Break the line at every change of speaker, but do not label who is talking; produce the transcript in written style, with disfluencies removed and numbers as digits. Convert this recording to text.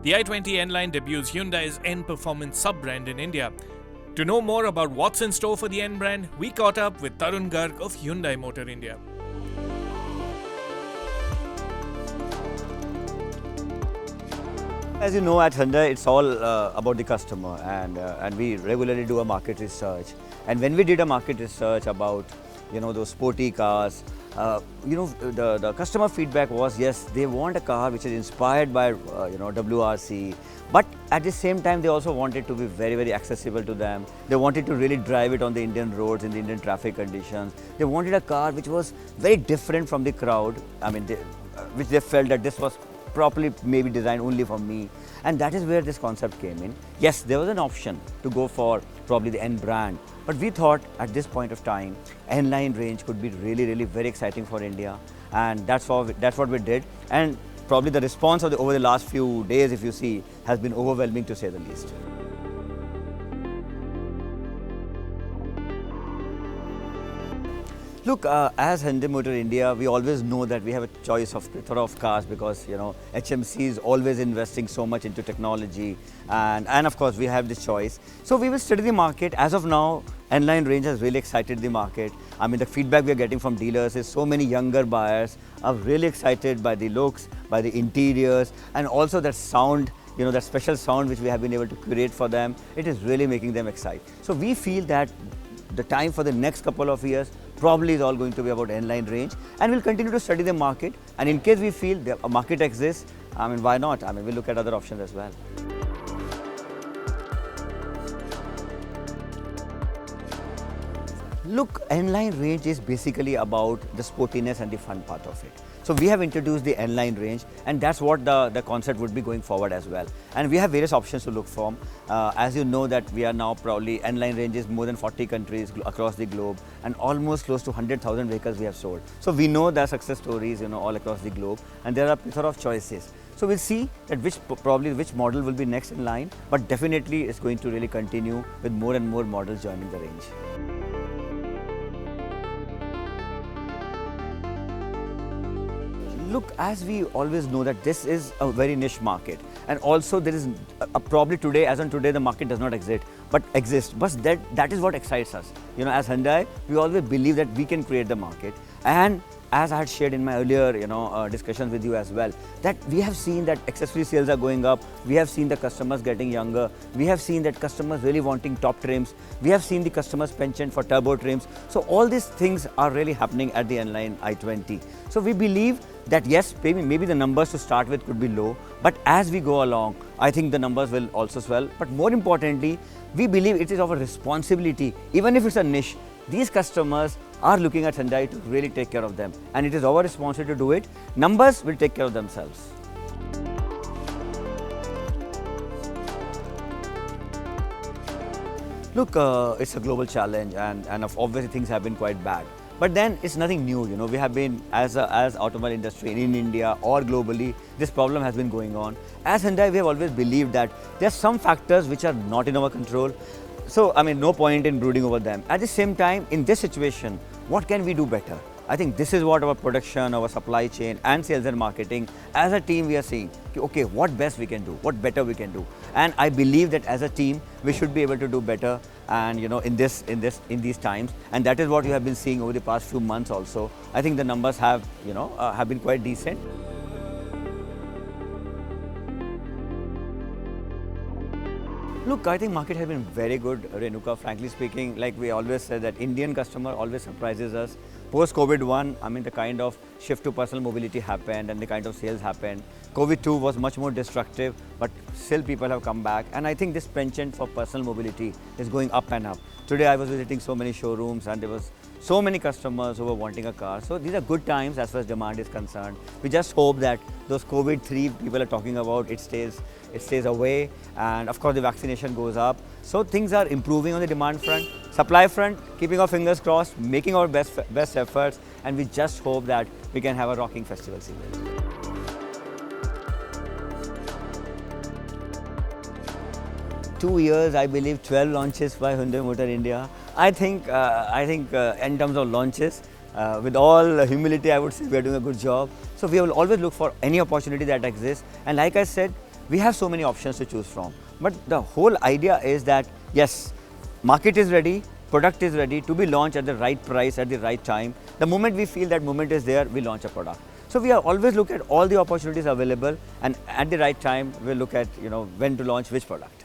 The i20 N-Line debuts Hyundai's N-Performance sub-brand in India. To know more about what's in store for the N brand, we caught up with Tarun Garg of Hyundai Motor India.
As you know, at Hyundai, it's all about the customer, and we regularly do a market research. And when we did a market research about, those sporty cars, the customer feedback was, yes, they want a car which is inspired by, WRC, but at the same time, they also want it to be very, very accessible to them. They wanted to really drive it on the Indian roads, in the Indian traffic conditions. They wanted a car which was very different from the crowd. Which they felt that this was properly maybe designed only for me, and that is where this concept came in. Yes, there was an option to go for probably the N brand, but we thought at this point of time, N-Line range could be really, really very exciting for India, and that's what we did. And probably the response over the last few days, if you see, has been overwhelming to say the least. Look, as Hyundai Motor India, we always know that we have a choice of plethora of cars because, HMC is always investing so much into technology, and of course we have this choice. So we will study the market. As of now, N-Line range has really excited the market. The feedback we are getting from dealers is so many younger buyers are really excited by the looks, by the interiors, and also that sound, that special sound which we have been able to create for them. It is really making them excited. So we feel that the time for the next couple of years probably is all going to be about N-Line range, and we'll continue to study the market, and in case we feel a market exists, why not? We'll look at other options as well. Look, N-Line range is basically about the sportiness and the fun part of it. So we have introduced the N-Line range, and that's what the concept would be going forward as well. And we have various options to look from. As you know that we are now probably N-Line ranges more than 40 countries across the globe, and almost close to 100,000 vehicles we have sold. So we know there are success stories, all across the globe, and there are a plethora of choices. So we'll see that which model will be next in line, but definitely it's going to really continue with more and more models joining the range. Look, as we always know that this is a very niche market, and also there is probably today, as on today, the market does not exist, but that is what excites us. As Hyundai, we always believe that we can create the market, and as I had shared in my earlier, discussions with you as well, that we have seen that accessory sales are going up. We have seen the customers getting younger. We have seen that customers really wanting top trims. We have seen the customers penchant for turbo trims. So all these things are really happening at the N-Line i20. So we believe that yes, maybe the numbers to start with could be low, but as we go along, I think the numbers will also swell. But more importantly, we believe it is our responsibility, even if it's a niche, these customers are looking at Hyundai to really take care of them, and it is our responsibility to do it. Numbers will take care of themselves. Look, it's a global challenge, and obviously things have been quite bad. But then it's nothing new, we have been, as automobile industry in India or globally, this problem has been going on. As Hyundai, we have always believed that there are some factors which are not in our control. So, no point in brooding over them. At the same time, in this situation, what can we do better? I think this is what our production, our supply chain and sales and marketing, as a team we are seeing, okay, what best we can do, what better we can do. And I believe that as a team, we should be able to do better, and in these times, and that is what you have been seeing over the past few months also. I think the numbers have been quite decent. Look, I think market has been very good, Renuka. Frankly speaking, like we always said, that Indian customer always surprises us. Post-COVID-1, the kind of shift to personal mobility happened and the kind of sales happened. COVID-2 was much more destructive, but still people have come back. And I think this penchant for personal mobility is going up and up. Today I was visiting so many showrooms, and there was so many customers who were wanting a car. So these are good times as far as demand is concerned. We just hope that those COVID-3 people are talking about, it stays away, and of course the vaccination goes up. So things are improving on the demand front. Supply front, keeping our fingers crossed, making our best efforts, and we just hope that we can have a rocking festival season. 2 years, I believe 12 launches by Hyundai Motor India. I think in terms of launches, with all humility, I would say we are doing a good job. So we will always look for any opportunity that exists. And like I said, we have so many options to choose from. But the whole idea is that yes, market is ready, product is ready to be launched at the right price at the right time. The moment we feel that moment is there, we launch a product. So we are always look at all the opportunities available, and at the right time we'll look at when to launch which product.